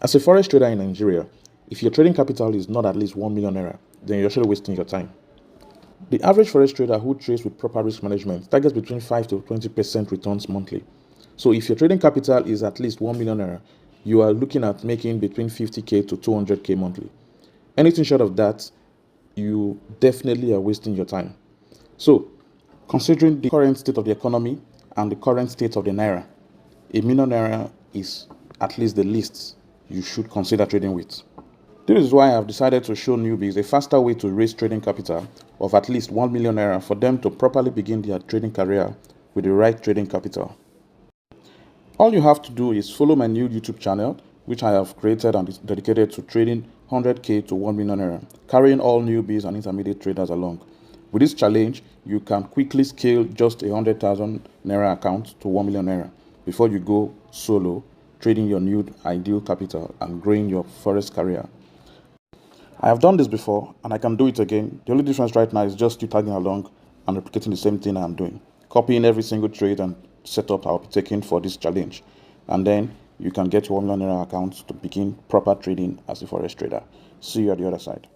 As a forex trader in Nigeria, if your trading capital is not at least 1 million naira, then you're actually wasting your time. The average forex trader who trades with proper risk management targets between 5 to 20% returns monthly. So if your trading capital is at least 1 million naira, you are looking at making between 50k to 200k monthly. Anything short of that, you definitely are wasting your time. So, considering the current state of the economy and the current state of the naira, a million naira is at least the least you should consider trading with. This is why I have decided to show newbies a faster way to raise trading capital of at least 1 million naira for them to properly begin their trading career with the right trading capital. All you have to do is follow my new YouTube channel, which I have created and is dedicated to trading 100k to 1 million naira, carrying all newbies and intermediate traders along. With this challenge, you can quickly scale just a 100,000 naira account to 1 million naira before you go solo, trading your new ideal capital and growing your forex career. I have done this before and I can do it again. The only difference right now is just you tagging along and replicating the same thing I am doing, copying every single trade and setup I'll be taking for this challenge. And then you can get your 1 million naira account to begin proper trading as a forex trader. See you at the other side.